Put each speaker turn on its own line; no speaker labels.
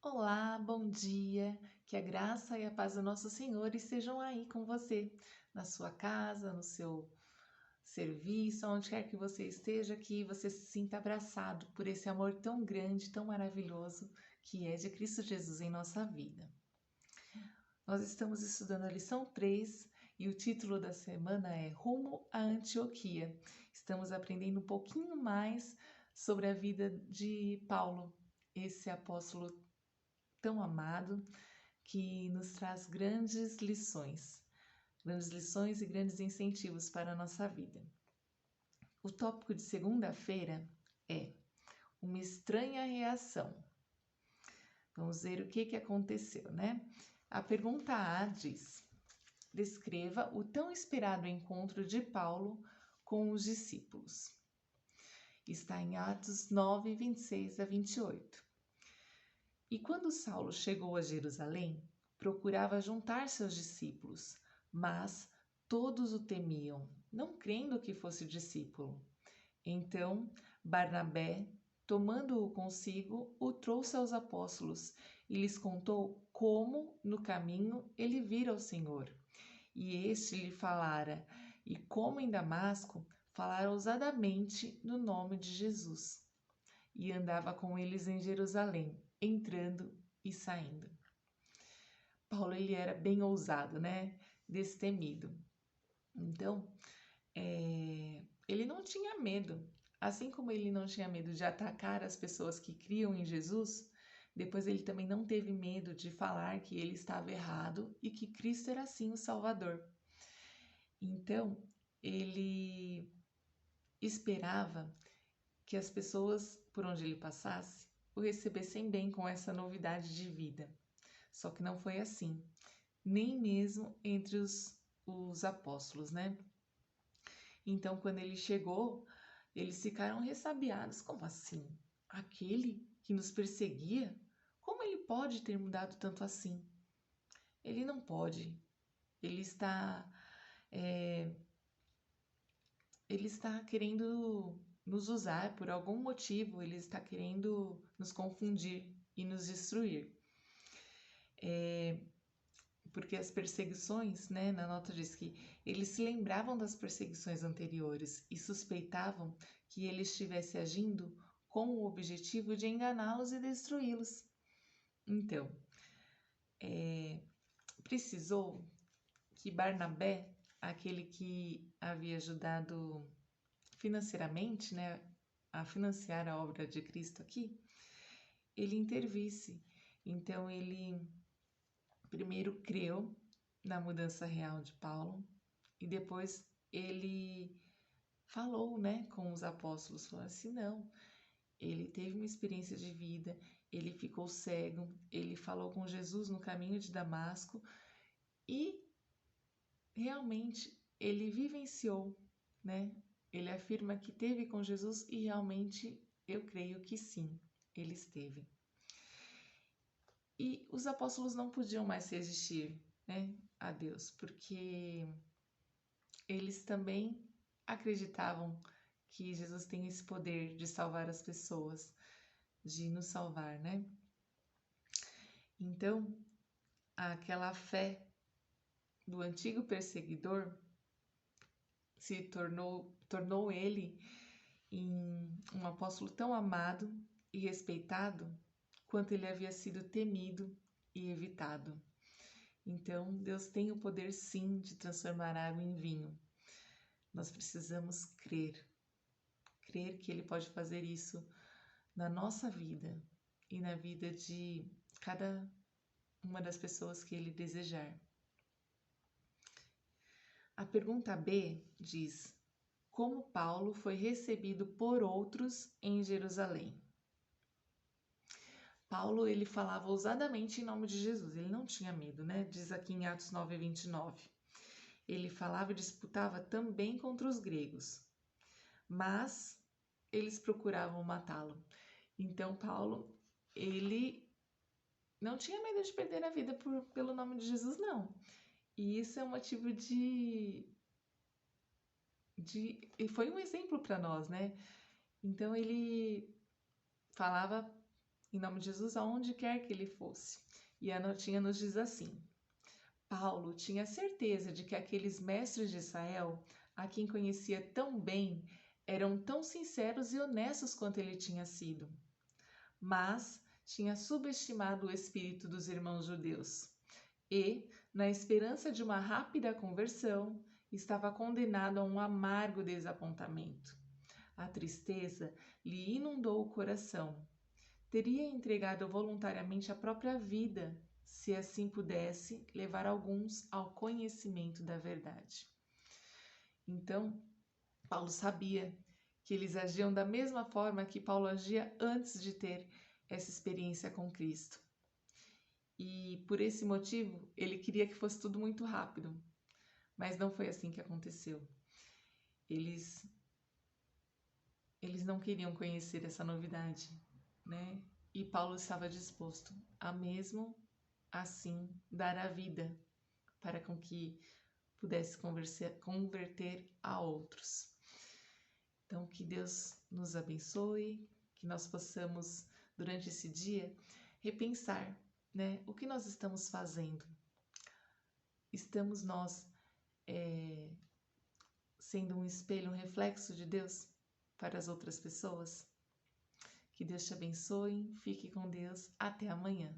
Olá, bom dia. Que a graça e a paz do nosso Senhor estejam aí com você, na sua casa, no seu serviço, onde quer que você esteja, que você se sinta abraçado por esse amor tão grande, tão maravilhoso que é de Cristo Jesus em nossa vida. Nós estamos estudando a lição 3 e o título da semana é Rumo à Antioquia. Estamos aprendendo um pouquinho mais sobre a vida de Paulo, esse apóstolo tão amado que nos traz grandes lições e grandes incentivos para a nossa vida. O tópico de segunda-feira é uma estranha reação. Vamos ver o que aconteceu, né? A pergunta A diz: descreva o tão esperado encontro de Paulo com os discípulos. Está em Atos 9, 26 a 28. E quando Saulo chegou a Jerusalém, procurava juntar seus discípulos, mas todos o temiam, não crendo que fosse discípulo. Então Barnabé, tomando-o consigo, o trouxe aos apóstolos e lhes contou como, no caminho, ele vira o Senhor. E este lhe falara, e como em Damasco, falara ousadamente no nome de Jesus. E andava com eles em Jerusalém, entrando e saindo. Paulo, ele era bem ousado, né? Destemido. Então, ele não tinha medo. Assim como ele não tinha medo de atacar as pessoas que criam em Jesus, depois ele também não teve medo de falar que ele estava errado e que Cristo era sim o Salvador. Então, ele esperava que as pessoas por onde ele passasse o recebessem bem com essa novidade de vida. Só que não foi assim, nem mesmo entre os apóstolos, né? Então, quando ele chegou, eles ficaram ressabiados. Como assim? Aquele que nos perseguia? Como ele pode ter mudado tanto assim? Ele não pode. Ele está, é, ele está querendo nos usar por algum motivo. Ele está querendo nos confundir e nos destruir. Porque as perseguições, né, na nota diz que eles se lembravam das perseguições anteriores e suspeitavam que ele estivesse agindo com o objetivo de enganá-los e destruí-los. Então, precisou que Barnabé, aquele que havia ajudado financeiramente, né, a financiar a obra de Cristo aqui, ele intervisse. Então, ele primeiro creu na mudança real de Paulo e depois ele falou, né, com os apóstolos, falou assim, não, ele teve uma experiência de vida, ele ficou cego, ele falou com Jesus no caminho de Damasco e realmente ele vivenciou, né? Ele afirma que teve com Jesus e realmente eu creio que sim, ele esteve. E os apóstolos não podiam mais resistir, né, a Deus, porque eles também acreditavam que Jesus tem esse poder de salvar as pessoas, de nos salvar, né? Então, aquela fé do antigo perseguidor tornou ele em um apóstolo tão amado e respeitado quanto ele havia sido temido e evitado. Então, Deus tem o poder sim de transformar água em vinho. Nós precisamos crer que Ele pode fazer isso na nossa vida e na vida de cada uma das pessoas que Ele desejar. A pergunta B diz: como Paulo foi recebido por outros em Jerusalém? Paulo, ele falava ousadamente em nome de Jesus, ele não tinha medo, né? Diz aqui em Atos 9, 29. Ele falava e disputava também contra os gregos, mas eles procuravam matá-lo. Então, Paulo, ele não tinha medo de perder a vida pelo nome de Jesus, não. E isso é um motivo e foi um exemplo para nós, né? Então, ele falava em nome de Jesus, aonde quer que ele fosse. E a notinha nos diz assim: Paulo tinha certeza de que aqueles mestres de Israel, a quem conhecia tão bem, eram tão sinceros e honestos quanto ele tinha sido. Mas tinha subestimado o espírito dos irmãos judeus e, na esperança de uma rápida conversão, estava condenado a um amargo desapontamento. A tristeza lhe inundou o coração. Teria entregado voluntariamente a própria vida, se assim pudesse levar alguns ao conhecimento da verdade. Então, Paulo sabia que eles agiam da mesma forma que Paulo agia antes de ter essa experiência com Cristo. E por esse motivo, ele queria que fosse tudo muito rápido. Mas não foi assim que aconteceu. Eles não queriam conhecer essa novidade, né? E Paulo estava disposto a mesmo assim dar a vida para com que pudesse converter a outros. Então, que Deus nos abençoe, que nós possamos, durante esse dia, repensar, né? O que nós estamos fazendo? Estamos nós sendo um espelho, um reflexo de Deus para as outras pessoas? Que Deus te abençoe, fique com Deus, até amanhã.